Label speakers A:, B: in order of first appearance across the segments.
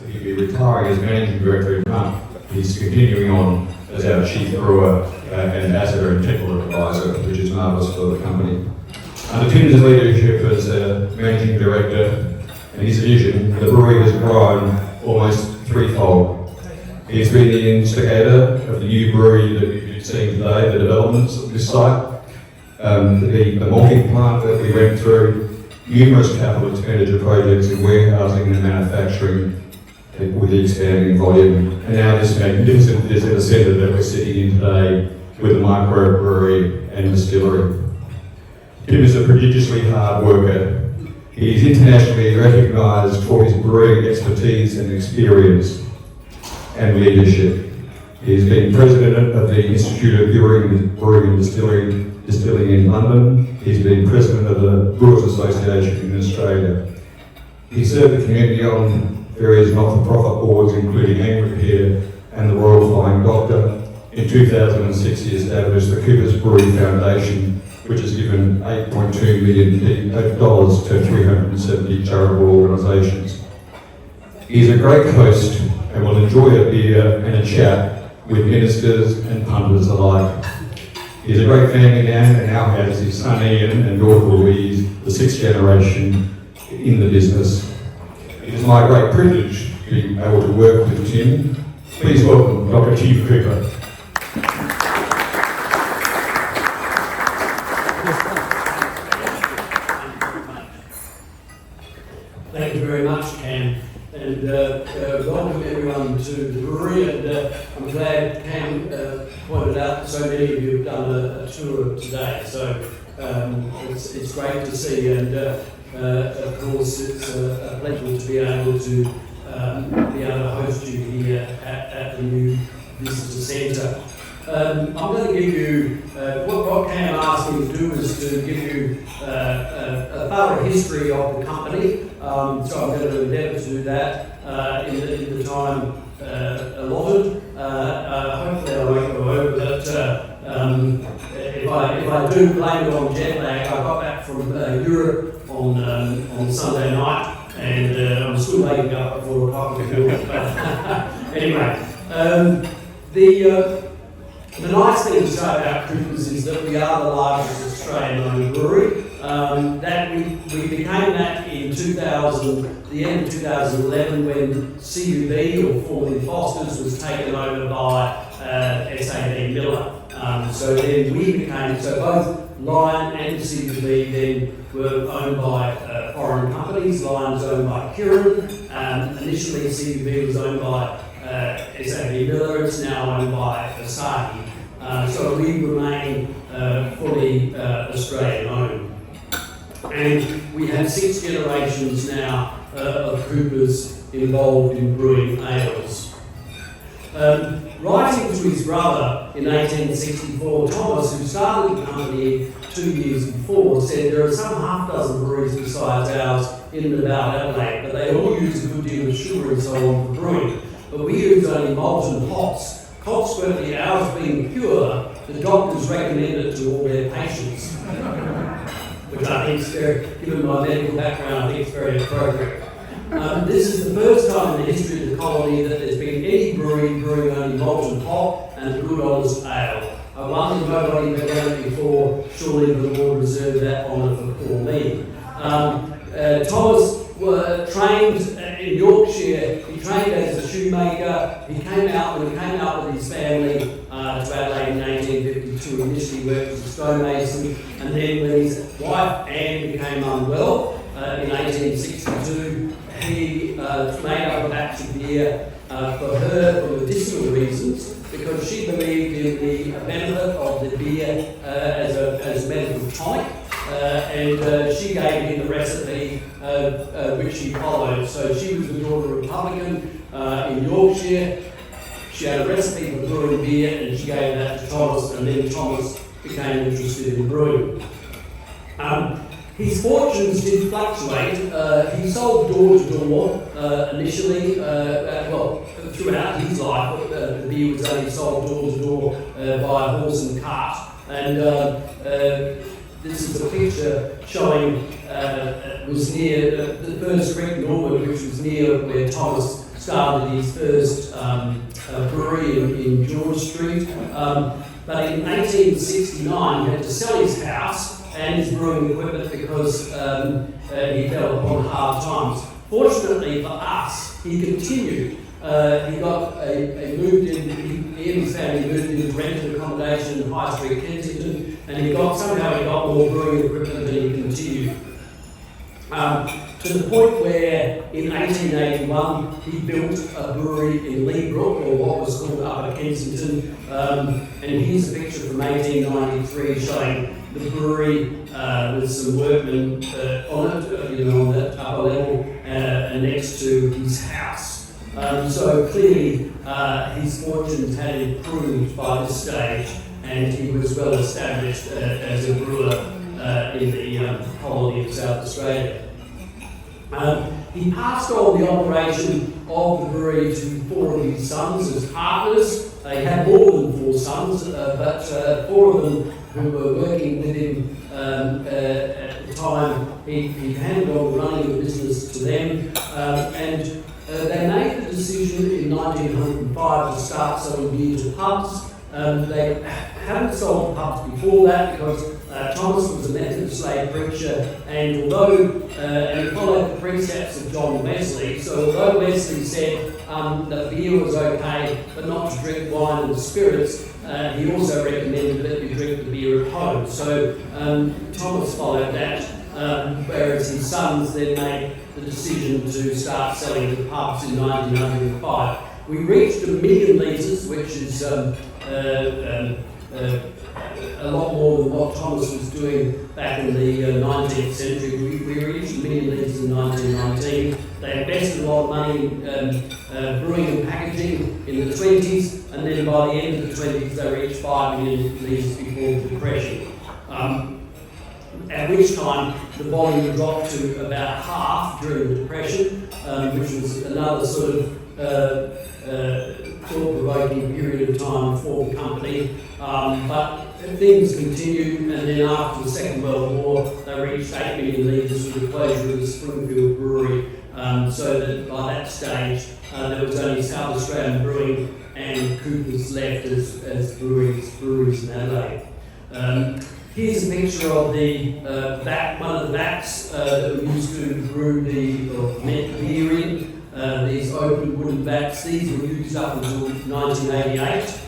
A: he'll be retiring as Managing Director in Hunt. He's continuing on as our Chief Brewer and Asset and Technical Advisor, which is marvellous for the company. Under Tim's leadership as Managing Director and his vision, the brewery has grown almost threefold. He's been the instigator of the new brewery that you've seen today, the developments of this site, the malting plant that we went through, numerous capital expenditure projects in warehousing and manufacturing with the expanding volume, and now this magnificent visitor centre that we're sitting in today with a microbrewery and distillery. Tim is a prodigiously hard worker. He is internationally recognised for his brewing expertise and experience and leadership. He has been president of the Institute of Brewing and Distilling in London. He's been president of the Brewers Association in Australia. He served the community on various not-for-profit boards, including Anglicare and the Royal Flying Doctor. In 2006, he established the Coopers Brewery Foundation, which has given $8.2 million to 370 charitable organisations. He's a great host and will enjoy a beer and a chat with ministers and punters alike. He's a great family man and now has his son Ian and daughter Louise, the sixth generation in the business. It is my great privilege to be able to work with Tim. Please welcome Dr. Tim Cooper.
B: Thank you very much, Cam, and welcome everyone to the brewery. And I'm glad Cam pointed out that so many of you have done a tour today. So it's great to see, and of course it's a pleasure to be able to host you here at the new visitor centre. I'm going to give you, what Cam asked me to do is to give you a thorough history of the company. So I'm going to endeavour to do that in the time allotted. Hopefully I won't go over, but if I do blame it on jet lag, I got back from Europe on Sunday night, and I'm still waking up at 4 o'clock in the morning. Anyway, the nice thing to say about Coopers is that we are the largest Australian-owned brewery. That we became that in the end of 2011, when CUB, or formerly Foster's, was taken over by SAB Miller. So then we became, so both Lion and CUB then were owned by foreign companies. Lion's owned by Kirin. Initially CUB was owned by SAB Miller. It's now owned by Asahi. So we remain fully Australian owned. And we have 6 generations now of Coopers involved in brewing ales. Writing to his brother in 1864, Thomas, who started the company 2 years before, said there are some half dozen breweries besides ours in and about Adelaide, but they all use a good deal of sugar and so on for brewing. But we use only malt and hops. Consequently, ours being pure, the doctors recommend it to all their patients. Which I think is very, given my medical background, I think it's very appropriate. This is the first time in the history of the colony that there's been any brewery brewing only malt and hop and a good honest ale. I wonder if nobody had done it before. Surely the Lord reserved that honour for poor me. Thomas trained in Yorkshire. He trained as a shoemaker. When he came out with his family to Adelaide in 1852, he initially worked as a stonemason, and then when his wife Anne became unwell in 1862, he made up a batch of beer for her for medicinal reasons, because she believed in the benefit of the beer as a medical tonic. And she gave him the recipe which he followed. So she was the daughter of a publican in Yorkshire. She had a recipe for brewing beer, and she gave that to Thomas, and then Thomas became interested in brewing. His fortunes did fluctuate. He sold door to door initially, throughout his life. The beer was only sold door to door by horse and cart. And this is a picture showing was near the first creek Norwood, which was near where Thomas started his first brewery in George Street. But in 1869, he had to sell his house and his brewing equipment because he fell upon hard times. Fortunately for us, he continued. He moved in, he and his family moved into rented accommodation in High Street, Kensington, and somehow he got more brewing equipment and he continued. To the point where in 1881 he built a brewery in Leabrook, or what was called Upper Kensington, and here's a picture from 1893 showing the brewery with some workmen on it, on that upper level, next to his house. So clearly his fortunes had improved by this stage, and he was well established as a brewer in the colony of South Australia. He passed on the operation of the brewery to 4 of his sons as partners. He had more than 4 sons, but 4 of them who were working with him at the time, he handed on the running of the business to them, and they made the decision in 1905 to start selling beer to pubs. They hadn't sold pubs before that because Thomas was a Methodist lay preacher, and although he followed the precepts of John Wesley, so although Wesley said that beer was okay, but not to drink wine and spirits, he also recommended that you drink the beer at home. So Thomas followed that, whereas his sons then made the decision to start selling to pubs in 1905. We reached 1 million litres, which is a lot more than what Thomas was doing back in the 19th century. We reached 1 million litres in 1919. They invested a lot of money in brewing and packaging in the 20s, and then by the end of the 20s they reached 5 million litres before the Depression. At which time the volume dropped to about half during the Depression, which was another sort of thought-provoking period of time for the company. But things continued, and then after the Second World War, they reached 8 million litres with the closure of the Springfield Brewery. So that by that stage, there was only South Australian Brewing and Coopers left as breweries in Adelaide. Here's a picture of the one of the vats that we used to brew or make beer in. These open wooden vats, these were used up until 1988.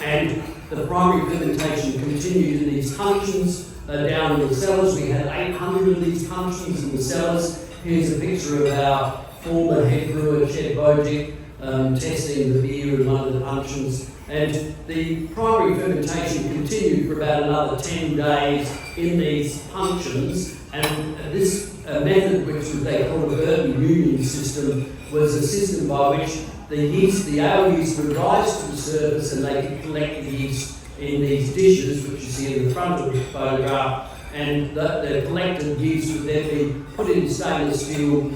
B: And the primary fermentation continued in these functions down in the cellars. We had 800 of these functions in the cellars. Here's a picture of our former head brewer, Chet Bojic, testing the beer in one of the functions. And the primary fermentation continued for about another 10 days in these functions. And this method, which they call a Burton Union system, was a system by which the ale yeast would rise to the surface and they could collect the yeast in these dishes, which you see in the front of the photograph, and the collected yeast would then be put in stainless steel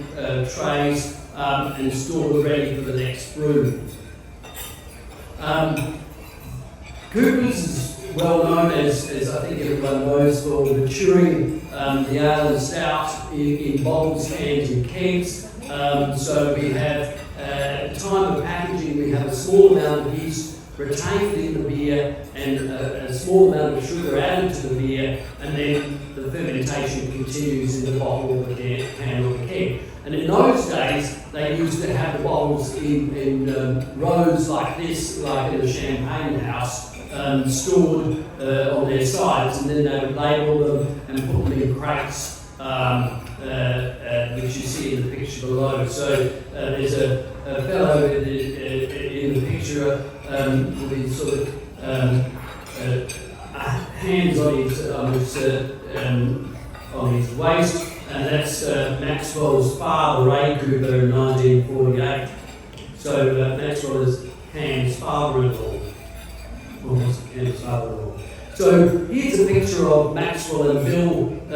B: trays and stored ready for the next brew. Coopers is well known as I think everyone knows, for maturing the ale and stout in bottles, cans and kegs. So we have, at the time of packaging, we have a small amount of yeast retained in the beer and a small amount of sugar added to the beer, and then the fermentation continues in the bottle or the can or the keg. And in those days, they used to have the bottles in rows like this, like in a champagne house, stored on their sides, and then they would label them and put them in crates, which you see in the picture below. So there's a fellow in the picture with his sort of hands on his waist, and that's Maxwell's father, Ray Cooper, in 1948. So Maxwell is Cam's father-in-law. So here's a picture of Maxwell and Bill. I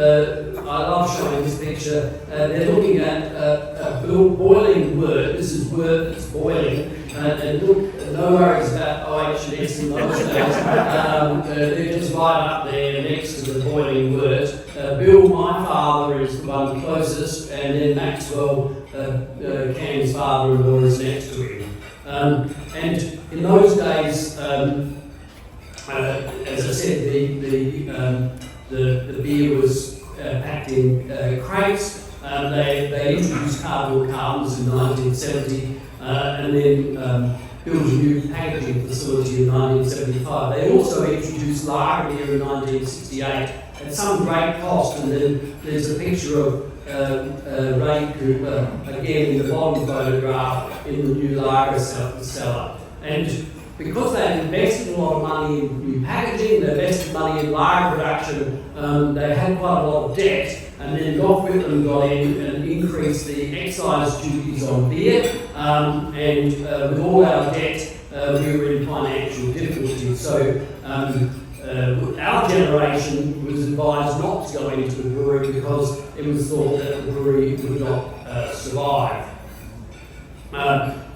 B: love showing this picture. They're looking at a boiling wort. This is wort that's boiling. And look, no worries about OH&S in those days. They're just right up there next to the boiling wort. Bill, my father, is the one closest, and then Maxwell, Cam's father-in-law, is next to him. And in those days, as I said, the beer was packed in crates. They introduced cardboard cartons in 1970, and then built a new packaging facility in 1975. They also introduced lager beer in 1968 at some great cost, and then there's a picture of Ray Cooper, again in the bottom photograph, in the new lager cellar. And because they had invested a lot of money in new packaging, they invested money in lager production, they had quite a lot of debt, and then Gough Whitlam got in and increased the excise duties on beer, and with all our debt, we were in financial difficulty. So our generation was advised not to go into the brewery because it was thought that the brewery would not survive.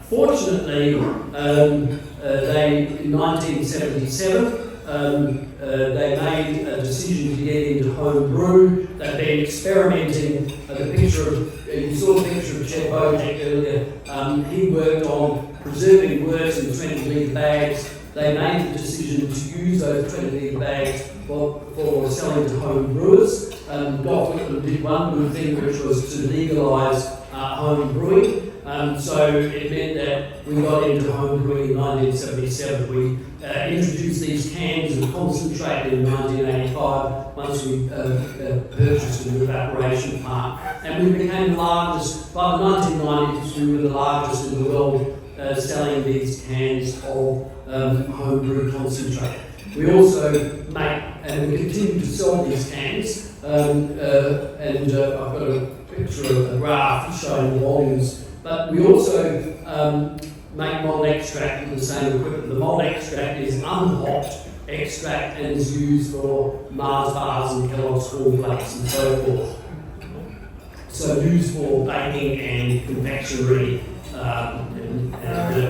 B: Fortunately, they, in 1977, they made a decision to get into home brew. They've been experimenting. The picture of, you saw the picture of Chet Bojek earlier. He worked on preserving works in 20-litre bags. They made the decision to use those 20-litre bags for selling to home brewers. Gough Whitlam did one good thing, which was to legalise home brewing. So it meant that we got into home brewing in 1977. We introduced these cans of concentrate in 1985 once we purchased an evaporation plant. And we became the largest, by the 1990s, we were the largest in the world selling these cans of homebrew concentrate. We also make, and we continue to sell these cans, and I've got a picture of a graph showing the volumes. But we also make malt extract with the same equipment. The malt extract is unhopped extract and is used for Mars bars and Kellogg's cornflakes and so forth. So used for baking and confectionery and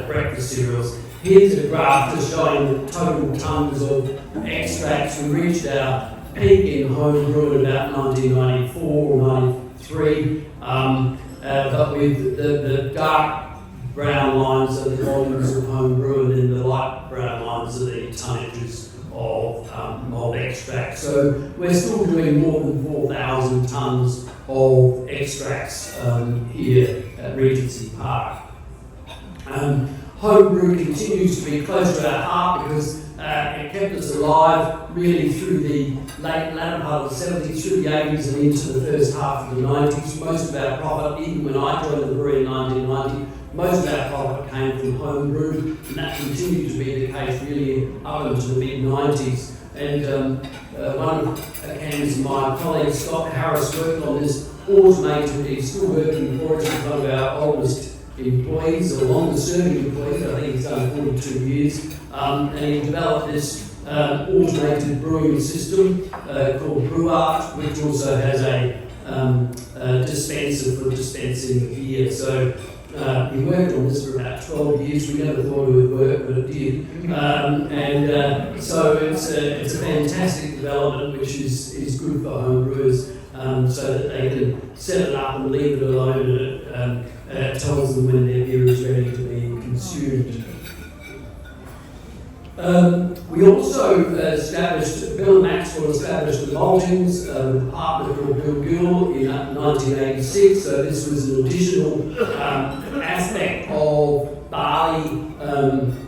B: breakfast cereals. Here's a graph just showing the total tonnes of extracts. We reached our peak in home brew in about 1994 or 93. But with the dark brown lines are the volumes of home brew, and then the light brown lines are the tonnages of malt extract. So we're still doing more than 4,000 tonnes of extracts here at Regency Park. Home brew continues to be close to our heart because it kept us alive really through the latter part of the 70s, through the 80s and into the first half of the 90s. Most of our profit, even when I joined the brewery in 1990, most of our profit came from home brew, and that continued to be the case really up into the mid-90s. And one of Cam's and my colleague, Scott Harris, worked on this automated, he's still working for us, he's one of our oldest employees, or longest serving employees, I think he's done 42 years, and he developed this automated brewing system called Brewer, which also has a dispenser for dispensing beer. So we worked on this for about 12 years. We never thought it would work, but it did. So it's a fantastic development, which is good for home brewers, so that they can set it up and leave it alone, and it tells them when their beer is ready to be consumed. We also Bill and Maxwell established the maltings with a partner called Bill Gill in 1986, so this was an additional aspect of barley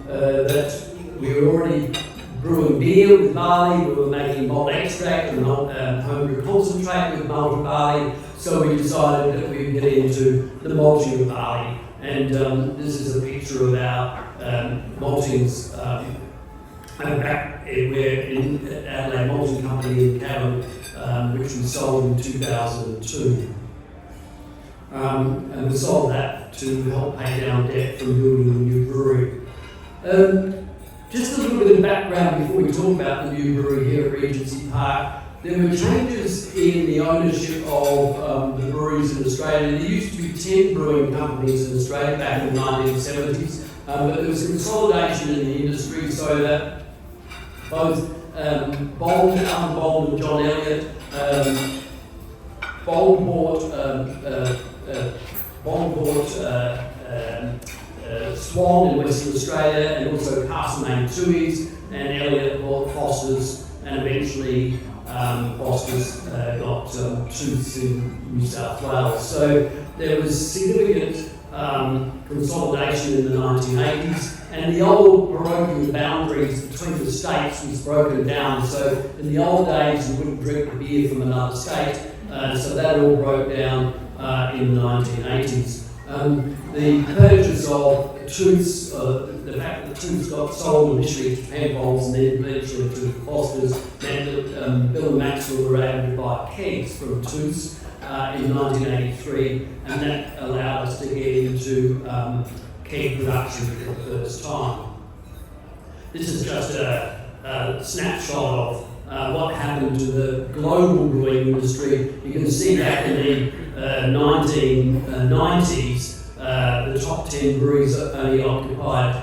B: that we were already brewing beer with barley, we were making malt extract and homebrew concentrate with malted barley, so we decided that we would get into the malting of barley. And this is a picture of our maltings. We're in Adelaide Malting Company in Cavan, which we sold in 2002. And we sold that to help pay down debt from building a new brewery. Just a little bit of background before we talk about the new brewery here at Regency Park. There were changes in the ownership of the breweries in Australia. There used to be 10 brewing companies in Australia back in the 1970s, but there was consolidation in the industry so that both Alan Bolton and John Elliott Swan in Western Australia, and also Castlemaine Tuies, and Elliott bought Foster's, and eventually Foster's got Tooths in New South Wales. So there was significant consolidation in the 1980s, and the old parochial boundaries between the states was broken down. So in the old days, you wouldn't drink a beer from another state, so that all broke down in the 1980s. The purchase of Tooths, the fact that Tooths got sold initially to Penfolds and then eventually to Foster's, meant that Bill and Maxwell were able to buy kegs from Tooths in 1983, and that allowed us to get into keg production for the first time. This is just a snapshot of what happened to the global brewing industry. You can see back in the 1990s, the top 10 breweries only occupied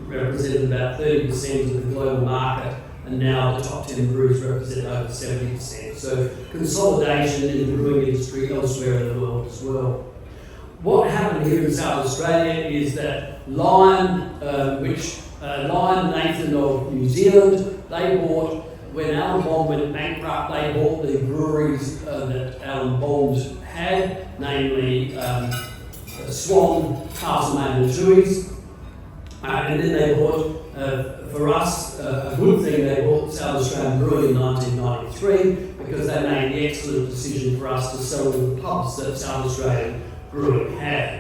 B: represented about 30% of the global market, and now the top 10 breweries represent over 70%. So consolidation in the brewing industry elsewhere in the world as well. What happened here in South Australia is that Lion Nathan of New Zealand, they bought, when Alan Bond went bankrupt, they bought the breweries that Alan Bond had, namely Swan, Castlemaine and Tuies. And then they bought, for us, a good thing, they bought South Australian Brewing in 1993 because they made the excellent decision for us to sell the pubs that South Australian Brewing had.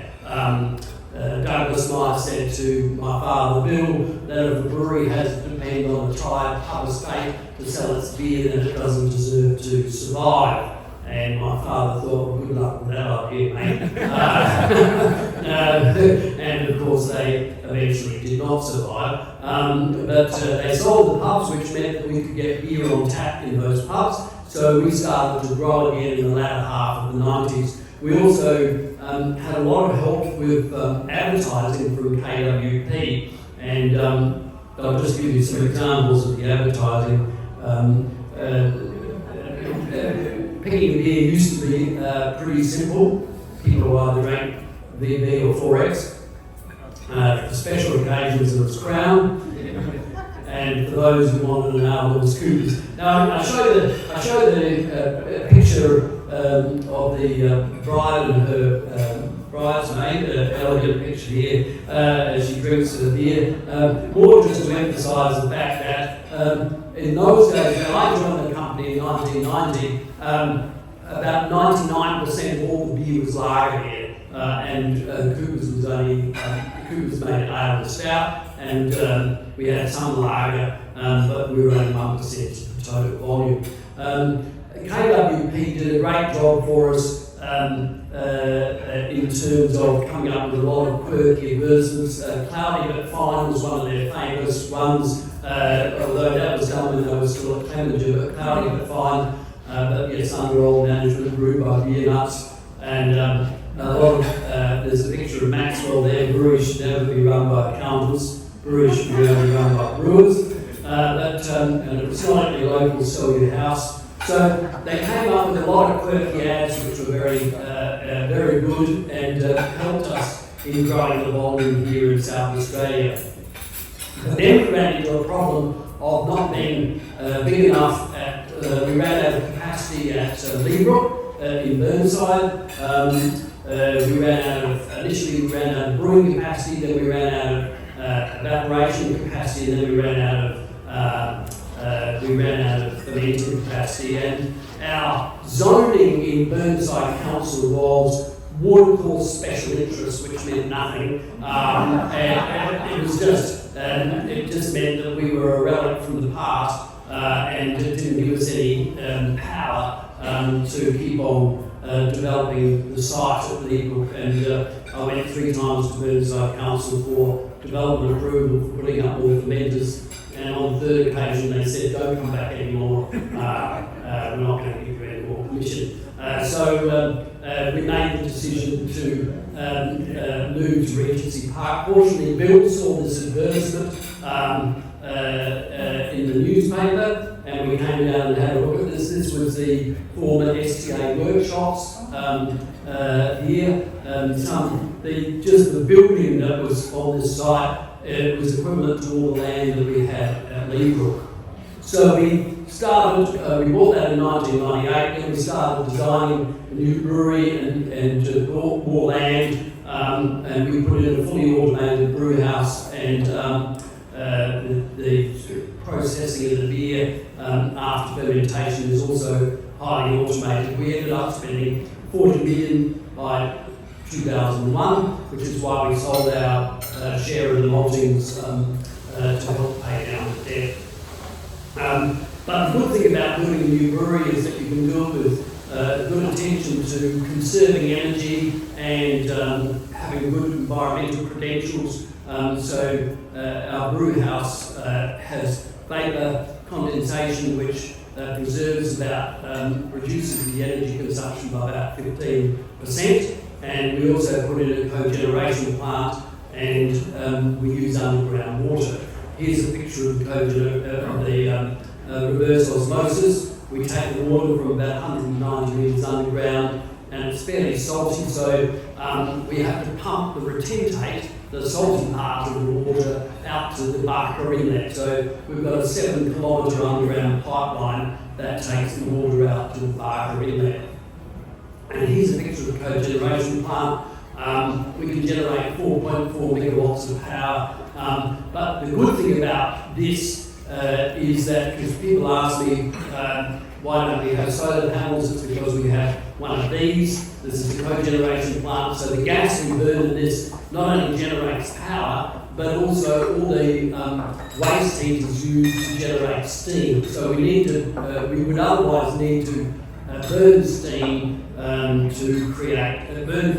B: Douglas Meyer said to my father Bill that if a brewery has to depend on a tired pub estate to sell its beer, then it doesn't deserve to survive. And my father thought, well, good luck with that idea, mate. And of course they eventually did not survive. But they sold the pubs, which meant that we could get beer on tap in those pubs. So we started to grow again in the latter half of the 90s. We also had a lot of help with advertising from KWP, and I'll just give you some examples of the advertising. Picking a beer used to be pretty simple. People either drank VB or 4X. For special occasions, it was Crown. And for those who wanted an album, it was Coopers. Now, I showed the picture of the bride and her bridesmaid, an elegant picture here, as she drinks the beer. More just to emphasise the fact that in those days, when I joined the company in 1990, about 99% of all the beer was lager here, and Coopers was only Coopers made ale and stout, and we had some lager, but we were only 1% of the total volume. KWP did a great job for us in terms of coming up with a lot of quirky advertisements. Cloudy but Fine was one of their famous ones, although that was done when they were still at Clemenger, but Cloudy but Fine, but yes, under old management, brewed by beer nuts. And a lot of, there's a picture of Maxwell there. Breweries should never be run by accountants, breweries should never be run by brewers. And it was not only local, sell your house. So they came up with a lot of quirky ads which were very good and helped us in growing the volume here in South Australia. But then we ran into a problem of not being big enough we ran out of capacity at Leabrook in Burnside. Initially we ran out of brewing capacity, then we ran out of evaporation capacity, and then we ran out of fermenting capacity. And our zoning in Burnside Council was water course special interest, which meant nothing. And it was just, it just meant that we were a relic from the past, and it didn't give us any power to keep on developing the site at Leabrook. And I went 3 times to Burnside Council for development approval for putting up more fermenters. And on the 3rd occasion, they said, "Don't come back anymore. We're not going to give you any more permission." So we made the decision to move to Regency Park. Fortunately, Bill saw this advertisement in the newspaper, and and we came down and had a look at this. This was the former STA workshops here. Just the building that was on this site, it was equivalent to all the land that we had at Leabrook. So we started, we bought that in 1998, and we started designing a new brewery and bought more land, and we put in a fully automated brew house, and the processing of the beer after fermentation is also highly automated. We ended up spending 40 million by 2001, which is why we sold our share of the maltings to help pay down the debt. But the good thing about building a new brewery is that you can do it with good attention to conserving energy and having good environmental credentials. So our brew house has vapour condensation, which preserves reduces the energy consumption by about 15%. And we also put in a cogeneration plant, and we use underground water. Here's a picture of the reverse osmosis. We take the water from about 190 metres underground, and it's fairly salty, so we have to pump the retentate, the salty part of the water, out to the Barker Inlet. So we've got a 7-kilometre underground pipeline that takes the water out to the Barker Inlet. And here's a picture of the cogeneration plant. We can generate 4.4 megawatts of power. But the good thing about this is that, because people ask me, why don't we have solar panels? It's because we have one of these. This is the cogeneration plant. So the gas we burn in this not only generates power, but also all the waste heat is used to generate steam. So we would otherwise need to burn steam burn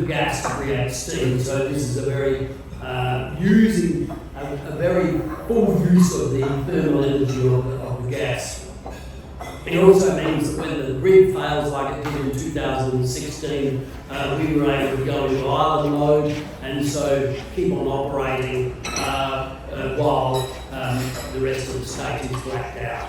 B: gas to create steam. So this is a very using a very full use of the thermal energy of the gas. It also means that when the grid fails, like it did in 2016, we were able to go into island mode and so keep on operating while the rest of the state is blacked out.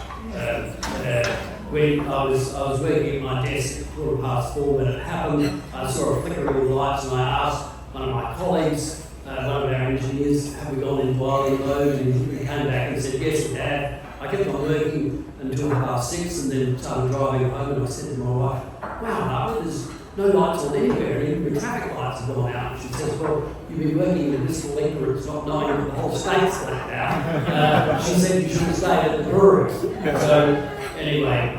B: When I was working at my desk at 4:15 when it happened, I saw a flickering of the lights, and I asked one of my colleagues, one of our engineers, have we gone into island mode? And he came back and said, yes, we had. I kept on working until 6:30 and then started driving home, and I said to my wife, wow, Barbara, there's no lights on anywhere, and even the traffic lights have gone out. And she says, well, you've been working in Bristol ignorance, not knowing that the whole state's blacked out. She said you should have stayed at the brewery. So anyway,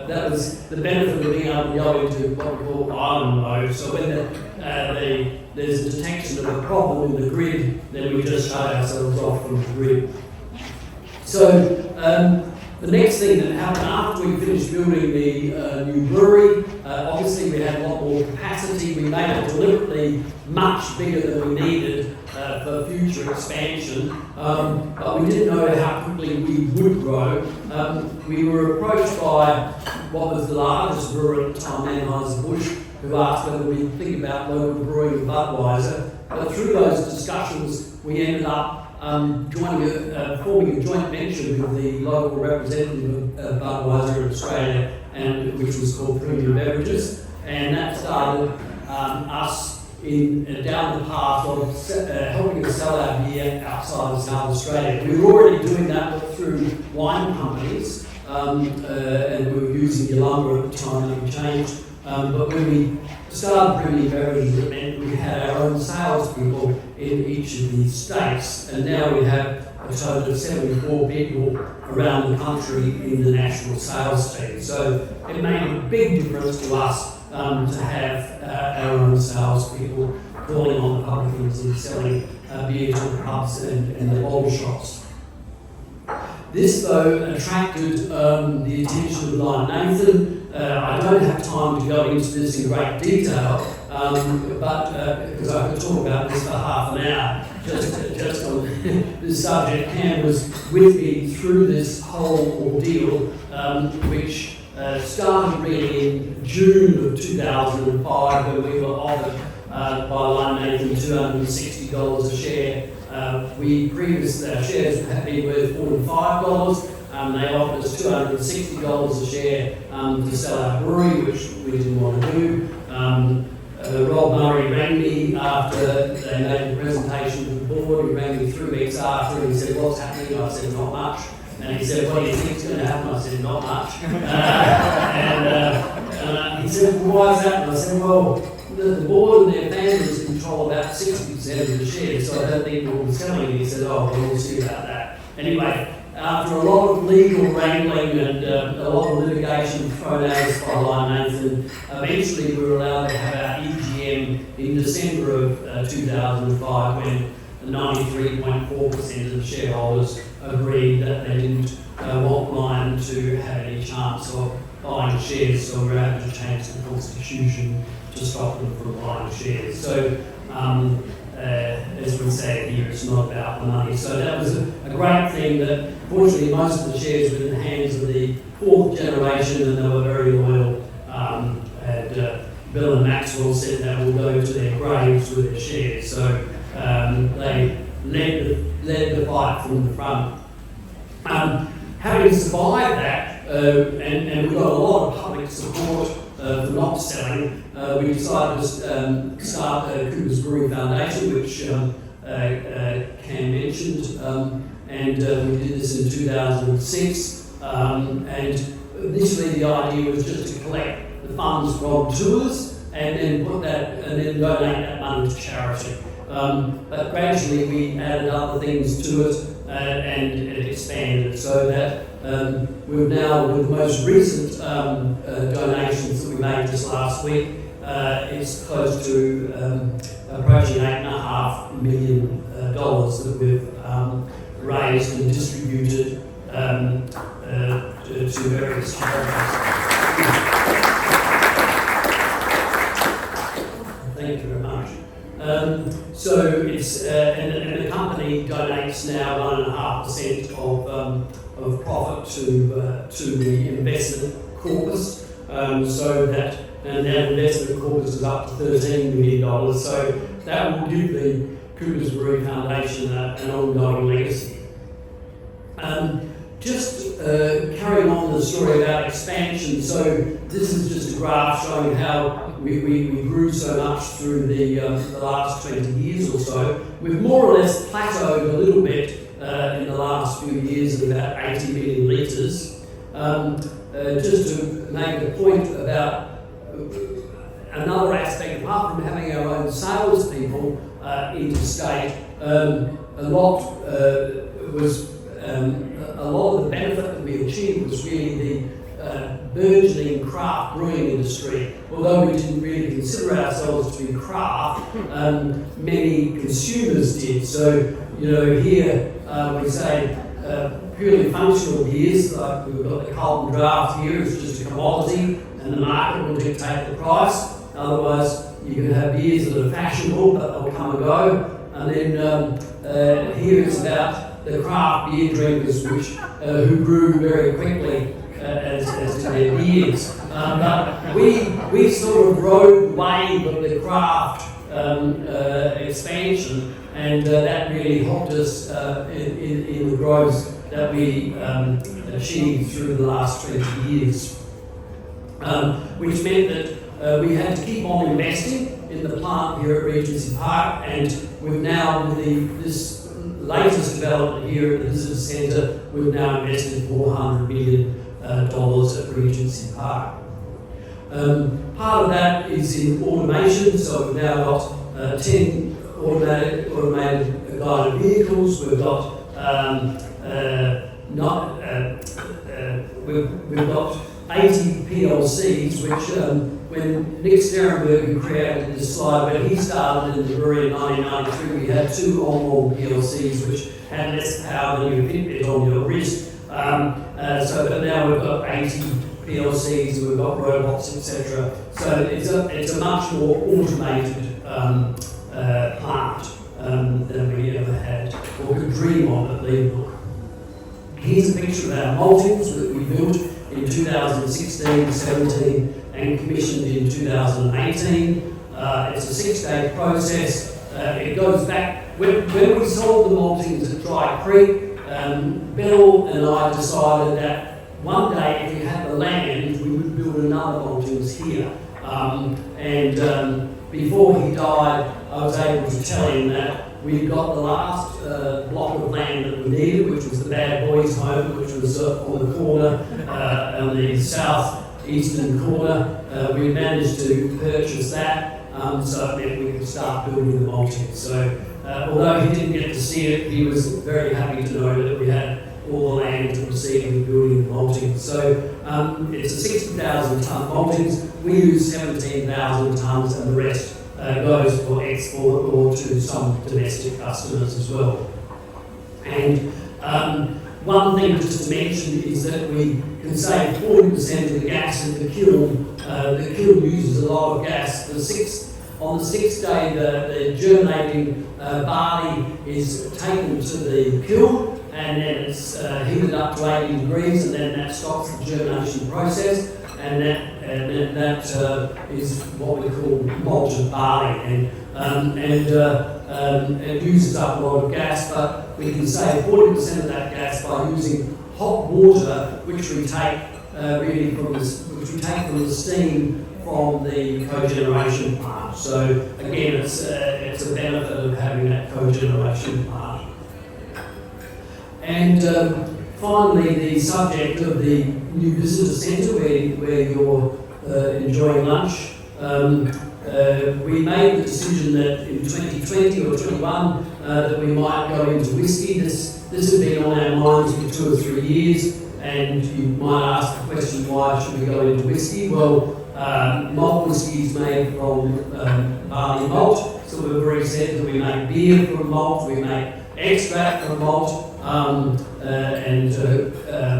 B: that was the benefit of being able to go into what we call island mode. So when there's a detection of a problem in the grid, then we just shut ourselves off from the grid. So the next thing that happened after we finished building the new brewery, obviously we had a lot more capacity. We made it deliberately much bigger than we needed for future expansion, but we didn't know how quickly we would grow. We were approached by what was the largest brewer at the time, Anheuser-Busch, who asked whether we'd think about local brewing with Budweiser. But through those discussions, we ended up forming a joint venture with the local representative of Budweiser in Australia, which was called Premium Beverages, and that started us down the path of helping us sell our beer outside of South Australia. We were already doing that through wine companies, and we were using Yalumba at the time, and we changed. But when we started Premium Beverages, it meant we had our own salespeople in each of these states, and now we have a total of 74 people around the country in the national sales team. So it made a big difference to us to have our own salespeople calling on the publicans and selling beer to the pubs and the bottle shops. This, though, attracted the attention of Lion Nathan. I don't have time to go into this in great detail, but because I could talk about this for half an hour, just on this subject. Cam was with me through this whole ordeal, which started really in June of 2005, when we were offered by Lion Nathan $260 a share. Our shares had been worth $45, They offered us $260 a share to sell our brewery, which we didn't want to do. Rob Murray rang me after they made the presentation to the board. He rang me 3 weeks after and he said, "What's happening?" I said, "Not much." And he said, "What do you think's going to happen?" I said, "Not much." He said, "Well, why is that?" And I said, "Well, the board and their families control about 60% of the shares, so I don't think we'll be selling." And he said, "Oh, well, we'll see about that." Anyway, after a lot of legal wrangling and a lot of litigation thrown at us by Lion Nathan, eventually we were allowed to have our EGM in December of 2005 when 93.4% of the shareholders agreed that they didn't want Lion to have any chance of buying shares, so we were able to change the constitution to stop them from buying shares. So, as we say here, it's not about the money. So that was a great thing that, fortunately, most of the shares were in the hands of the 4th generation and they were very loyal. Bill and Maxwell said they will go to their graves with their shares. So they led the fight from the front. Having survived that, and we got a lot of public support for not selling, we decided to start the Coopers Brewery Foundation, which Cam mentioned, and we did this in 2006. And initially the idea was just to collect the funds from tours and then donate that money to charity. But gradually we added other things to it and it expanded so that we've now, with the most recent donations that we made just last week, it's close to approaching $8.5 million that we've raised and distributed to various charities. Thank you very much. So it's and the company donates now 1.5% of profit to the investment corpus, so that and that investment corpus is up to $13 million. So that will give the Coopers Brewery Foundation an ongoing legacy. Just carrying on the story about expansion, so this is just a graph showing how we grew so much through the last 20 years or so. We've more or less plateaued a little bit in the last few years at about 80 million litres. Just to make a point about another aspect, apart from having our own salespeople interstate, a lot of the benefit that we achieved was really the burgeoning craft brewing industry. Although we didn't really consider ourselves to be craft, many consumers did. So, here we say purely functional beers, like we've got the Carlton Draft here, it's just a commodity and the market will dictate the price. Otherwise, you can have beers that are fashionable, but they'll come and go. And then here it's about the craft beer drinkers, who grew very quickly as to their beers. But we sort of rode the wave of the craft expansion, and that really helped us in the growth that we achieved through the last 20 years. Which meant that we had to keep on investing in the plant here at Regency Park, and we've now, with this latest development here at the Visitor Centre, we've now invested $400 million at Regency Park. Part of that is in automation, so we've now got 10 automated guided vehicles. We've got we've got 80 PLCs, which when Nick Sterenberg, who created this slide, when he started in the brewery in 1993, we had 2 onboard PLCs which had less power than your Fitbit on your wrist. But now we've got 80 PLCs, we've got robots, etc. So it's a much more automated plant than we ever had or could dream of at Leadbrook. Here's a picture of our maltings that we built in 2016, 17 and commissioned in 2018. It's a 6-day process. It goes back, when we sold the maltings at Dry Creek, Bill and I decided that one day, if we had the land, we would build another Maltings here. Before he died, I was able to tell him that we'd got the last block of land that we needed, which was the Bad Boys home, which was on the corner, on the south-eastern corner. We managed to purchase that, so it meant we could start building the Maltings. So, although he didn't get to see it, he was very happy to know that we had all the land to proceed with building the Maltings. So it's a 60,000 tonne Maltings. We use 17,000 tonnes, and the rest goes for export or to some domestic customers as well. And one thing just to mention is that we can save 40% of the gas in the kiln. The kiln uses a lot of gas. On the sixth day, the germinating barley is taken to the kiln, and then it's heated up to 80 degrees, and then that stops the germination process, and that is what we call malted barley, and it uses up a lot of gas, but we can save 40% of that gas by using hot water, which we take from the steam from the cogeneration plant. So again, it's a benefit of having that cogeneration plant. And finally, the subject of the new visitor centre, where you're enjoying lunch. We made the decision that in 2020 or 21 that we might go into whisky. This had been on our minds for 2 or 3 years, and you might ask the question, why should we go into whisky? Well, malt whisky is made from barley malt. So we've already said that we make beer from malt, we make extract from malt, and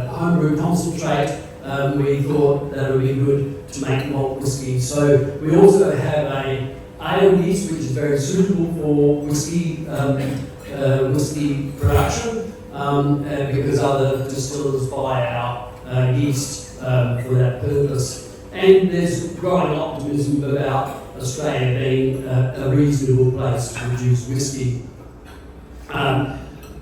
B: homebrew concentrate. We thought that it would be good to make malt whisky. So we also have a ale yeast, which is very suitable for whisky production, because other distillers buy our yeast for that purpose. And there's growing optimism about Australia being a reasonable place to produce whisky.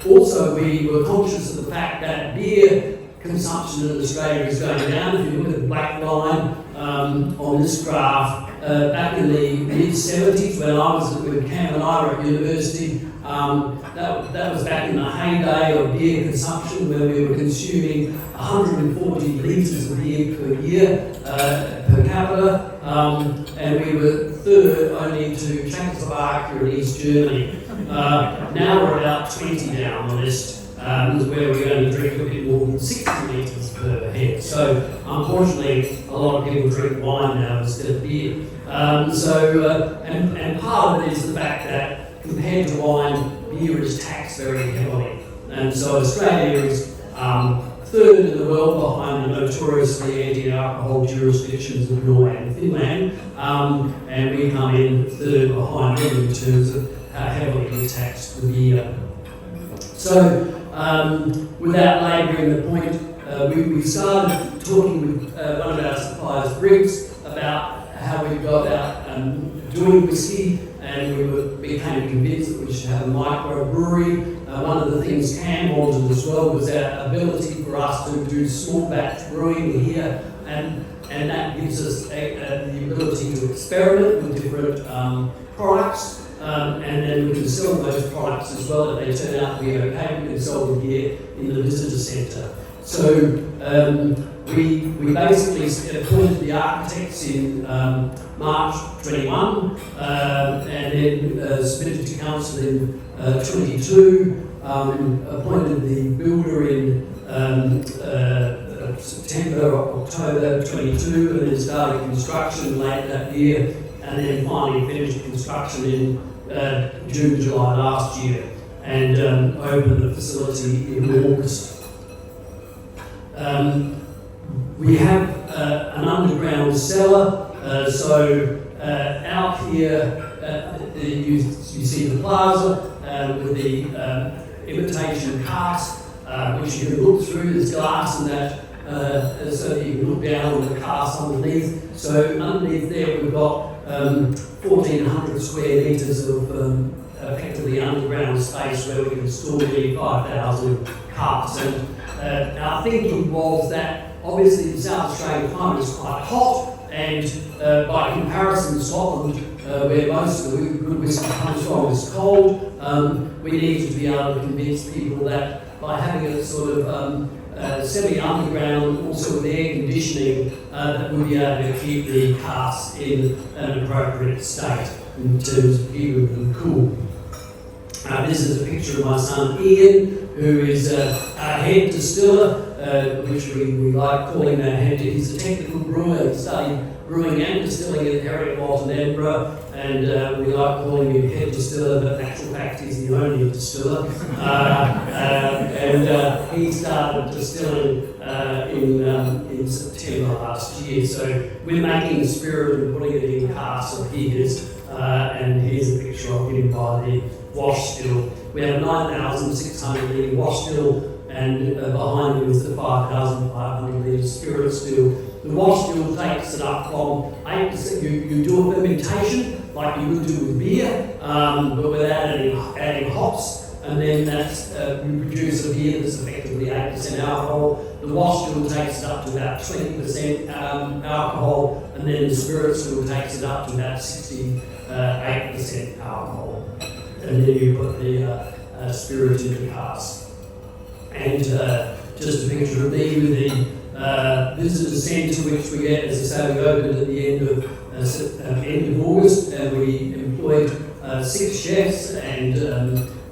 B: Also, we were conscious of the fact that beer consumption in Australia is going down. If you look at the black line on this graph, back in the mid-70s, when Cam and I were at university, that was back in the heyday of beer consumption, where we were consuming 140 litres of beer per year per capita, and we were third only to Czechoslovakia and East Germany. Now we're about 20 down the list, where we only drink a bit more than 60 litres per head. So unfortunately, a lot of people drink wine now instead of beer. And part of it is the fact that compared to wine, beer is taxed very heavily. And so Australia is third in the world behind the notoriously anti-alcohol jurisdictions of Norway and Finland, and we come in third behind them in terms of how heavily we tax the beer. So, without labouring the point, we started talking with one of our suppliers, Briggs, about how we got out doing whisky, and we became convinced that we should have a microbrewery. One of the things Cam wanted as well was our ability for us to do small batch brewing here, and that gives us the ability to experiment with different products. And then we can sell those products as well if they turn out to be okay. We can sell them here in the visitor centre. So we basically appointed the architects in March 21, and then submitted to council in 22, appointed the builder in September or October 22, and then started construction late that year, and then finally finished construction in June, July last year, and opened the facility in August. We have an underground cellar, so out here you see the plaza with the imitation cask, which you can look through. There's glass in that so that you can look down on the cask underneath. So underneath there we've got 1,400 square metres of effectively underground space where we can store nearly 5,000 casks. And our thinking was that obviously the South Australian climate is quite hot, and by comparison Scotland, where most of the good whisky comes from, is cold. We need to be able to convince people that by having it sort of semi-underground, also with air conditioning, that we'll be able to keep the casks in an appropriate state in terms of keeping them cool. This is a picture of my son Ian, who is a head distiller, which we like calling that head. He's a technical brewer. He studied brewing and distilling at Heriot Walton Edinburgh, and we like calling him head distiller, but in actual fact he's the only distiller. And he started distilling in September last year. So we're making the spirit and putting it in casks of his, and here's a picture of him by the wash still. We have 9,600 litre wash still, and behind him is the 5,500 litre spirit still. The wash still takes it up from 8%. You do a fermentation like you would do with beer, but without adding hops, and then that's we produce a beer that's effectively 8% alcohol. The wash still takes it up to about 20% alcohol, and then the spirit still takes it up to about 68% alcohol. And then you put the spirit into the cask. And just a picture of me with the visitor centre, which we get, as I say, we opened at the end of August, and we employed 6 chefs and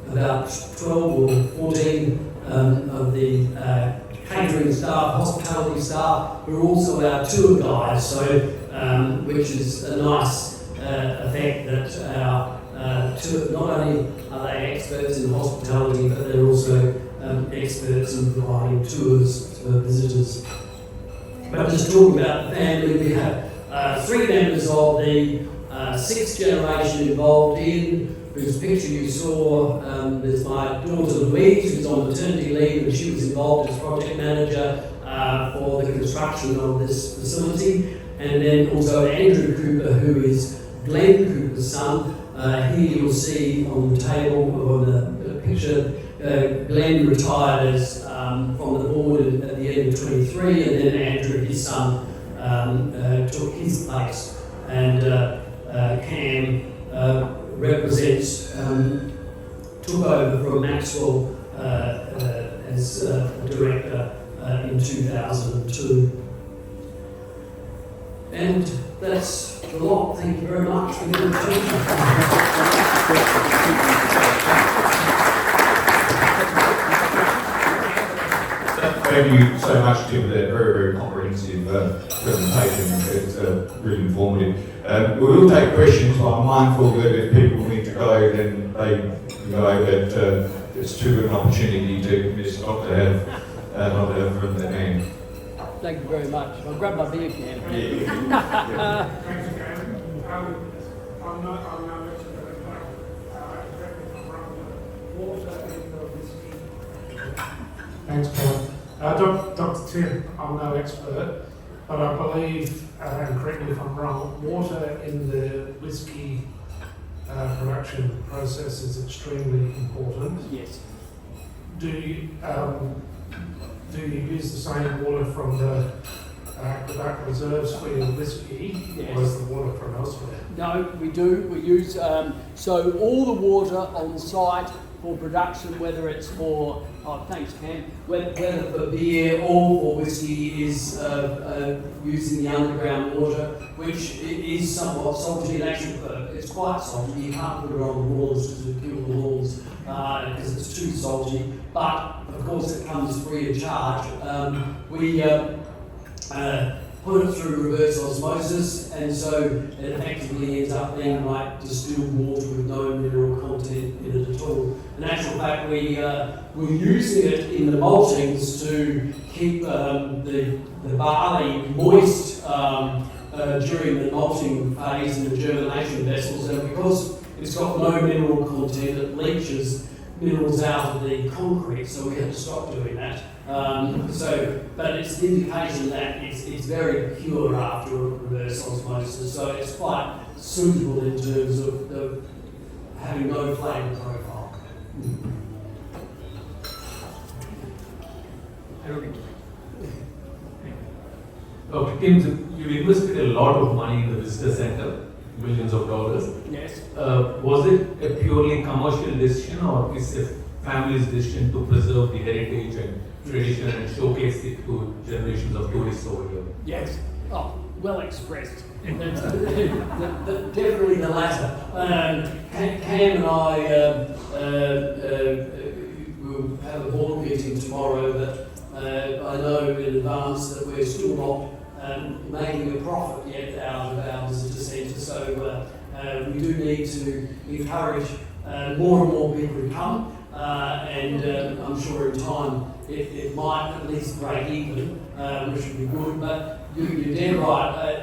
B: about 12 or 14 of the catering staff, hospitality staff, who are also our tour guides. So, which is a nice effect that our not only are they experts in hospitality, but they're also experts in providing tours for visitors. But just talking about the family, we have 3 members of the 6th generation involved in, whose picture you saw. There's my daughter Louise, who's on maternity leave, and she was involved as project manager for the construction of this facility. And then also Andrew Cooper, who is Glenn Cooper's son. Here you'll see on the table, on the picture, Glenn retired as from the board at the end of 23, and then Andrew, his son, took his place. And Cam represents, took over from Maxwell as director in 2002. And that's a lot. Thank you very much for your attention.
A: Thank you so much, Tim, for that very, very comprehensive presentation. It's really informative. We will take questions, but I'm mindful that if people need to go, then they go, but it's too good an opportunity to miss not to have from the hand.
B: Thank you very much. I'll grab my beer can.
C: Thanks again. I'm not Thanks, Paul. Dr. Tim, I'm no expert, but I believe, and correct me if I'm wrong, water in the whisky production process is extremely important.
B: Yes.
C: Do you use the same water from the Quebec reserves for your whisky,
B: Yes.
C: or is the water from elsewhere?
B: No, we do. We use, so all the water on site for production, whether it's for, thanks Cam, whether for beer or for whisky, is using the underground water, which is somewhat salty. In actual it's quite salty. You can't put it on the walls because it kills the walls because it's too salty. But of course, it comes free of charge. We put it through reverse osmosis, and so it effectively ends up being like distilled water with no mineral content in it at all. In actual fact, we're using it in the maltings to keep the barley moist during the malting phase in the germination vessels, and because it's got no mineral content, it leaches minerals out of the concrete, so we had to stop doing that. But it's an indication that it's very pure after reverse osmosis, so it's quite suitable in terms of having no flavour profile.
D: Dr. Kim, you invested a lot of money in the visitor centre, millions of dollars.
B: Yes.
D: Was it a purely commercial decision, or is it a family's decision to preserve the heritage and tradition and showcase it to generations of tourists over here?
B: Yes. Oh, well expressed. Definitely the latter. Cam and I will have a board meeting tomorrow, but I know in advance that we're still not making a profit yet out of our visitor centre, so we do need to encourage more and more people to come, and I'm sure in time it might at least break even, which would be good. But you're dead right.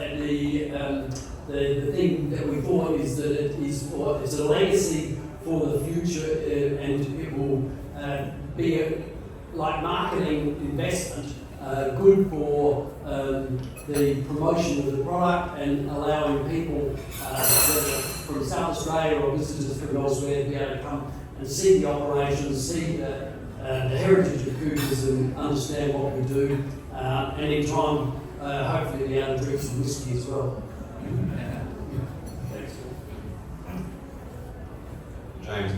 B: The thing that we thought is that it's a legacy for the future, and it will be like marketing investment, good for the promotion of the product and allowing people, whether from South Australia or visitors from elsewhere, to be able to come and see the operations, see the heritage of Coopers and understand what we do, and in time, hopefully be able to drink some whisky as well.
A: James,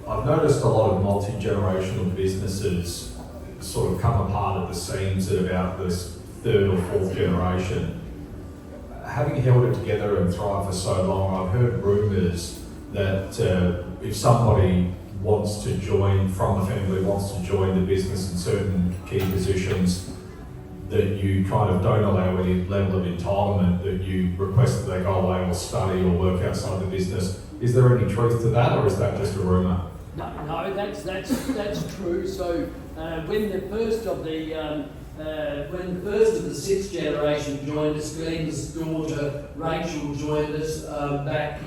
A: I've noticed a lot of multi-generational businesses sort of come apart at the seams at about this third or fourth generation. Having held it together and thrived for so long, I've heard rumours that if somebody wants to join, from the family wants to join the business in certain key positions, that you kind of don't allow any level of entitlement, that you request that they go away or study or work outside the business. Is there any truth to that, or is that just a rumour?
B: No, that's true. So when the first of the sixth generation joined us, Glenn's daughter Rachel joined us back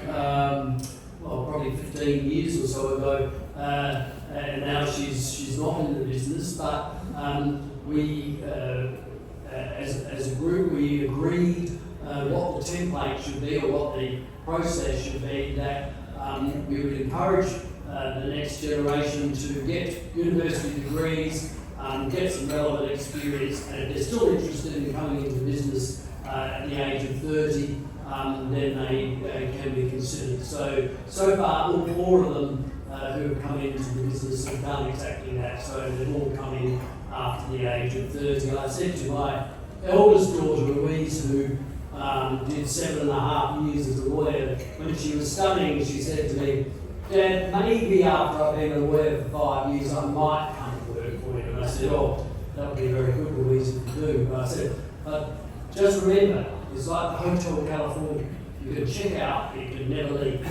B: probably 15 years or so ago, and now she's not in the business. But we, as a group, we agreed what the template should be, or what the process should be, that we would encourage the next generation to get university degrees, get some relevant experience, and if they're still interested in coming into business at the age of 30, then they can be considered. So far, all four of them who have come into the business have done exactly that. So they've all come in after the age of 30. I said to my eldest daughter, Louise, who did 7.5 years as a lawyer, when she was studying, she said to me, "Dad, maybe after I've been a lawyer for 5 years, I might come to work for you." And I said, "Oh, that would be very good, Louise, if you do." But I said, "But just remember, it's like the Hotel California. You can check out, but you can never leave."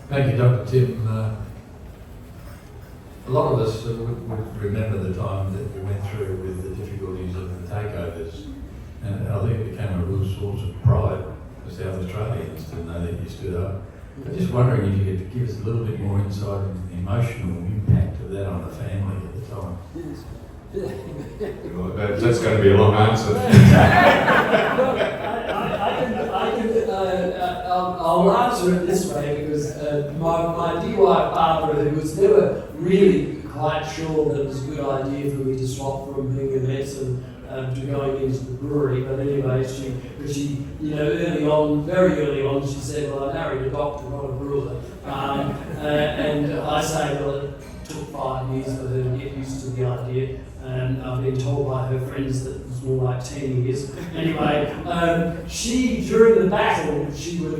E: Thank you, Dr. Tim. A lot of us would remember the time that we went through with the difficulties of the takeovers, and I think it became a real source of pride for South Australians to know that you stood up. I'm just wondering if you could give us a little bit more insight into the emotional impact of that on the family at the time.
A: Well, that's going to be a long answer.
B: I'll answer it this way, because my dear wife Barbara, who was never really quite sure that it was a good idea for me to swap from being a medicine to going into the brewery, but anyway, she early on, very early on, she said, "Well, I married a doctor, not a brewer," and I say, well, it took 5 years for her to get used to the idea. I've been told by her friends that it was more like 10 years. Anyway, she, during the battle, she would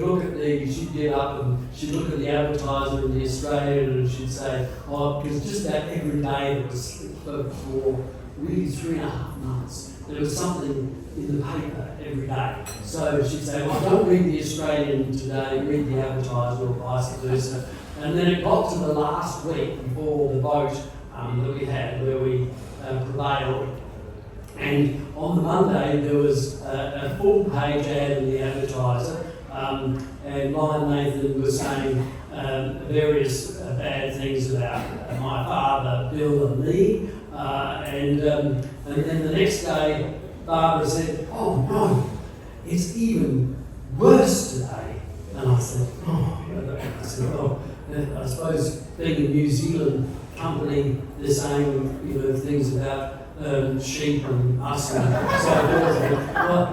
B: she'd get up and she'd look at the advertiser in the Australian, and she'd say, "Oh, because just that every day that was for really 3.5 months, there was something in the paper every day." So she'd say, "Well, don't read the Australian today, read the advertiser," or vice versa. And then it got to the last week before the vote that we had, where we prevailed. And on the Monday, there was a full-page ad in the Advertiser, and Lion Nathan was saying various bad things about my father, Bill, and me. And then the next day, Barbara said, "Oh no, it's even worse today." And I said, "Oh, I suppose being a New Zealand company, they're saying things about sheep and us and so forth." Well,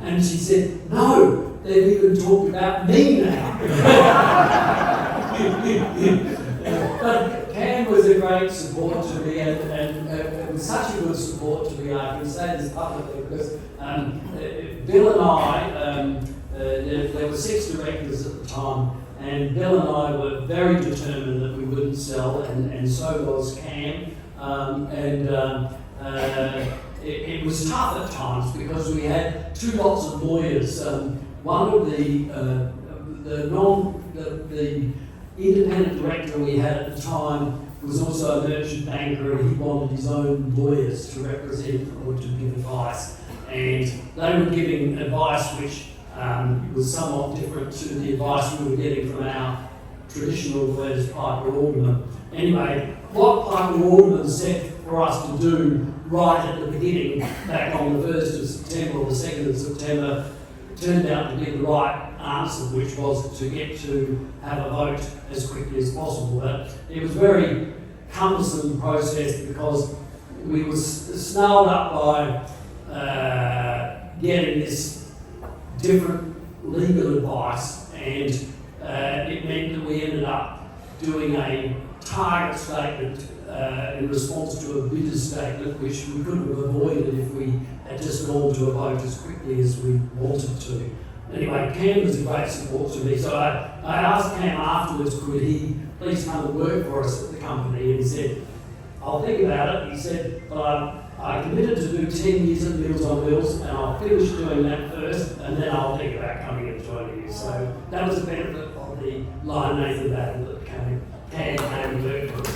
B: and she said, "No, they've even talked about me now." But Cam was a great support to me, and such a good support to me. I can say this publicly because Bill and I, there were 6 directors at the time, and Bill and I were very determined that we wouldn't sell, and so was Cam. It was tough at times because we had 2 lots of lawyers. One of the independent director we had at the time was also a merchant banker, and he wanted his own lawyers to represent or to give advice. And they were giving advice which was somewhat different to the advice we were getting from our traditional lawyers, Piper Alderman. Anyway, what Piper Alderman said for us to do right at the beginning, back on the 1st of September or the 2nd of September, turned out to be the right answer, which was to get to have a vote as quickly as possible. But it was a very cumbersome process because we were snarled up by getting this different legal advice, and it meant that we ended up doing a target statement in response to a bidder statement, which we couldn't have avoided if we had just gone to a vote as quickly as we wanted to. Anyway, Cam was a great support to me, so I asked Cam afterwards, could he please come and work for us at the company, and he said, "I'll think about it." He said, "But I committed to do 10 years at Meals on Wheels, and I'll finish doing that first, and then I'll think about coming and joining you." So that was the benefit of the Lion Nathan battle that Cam came and worked for us.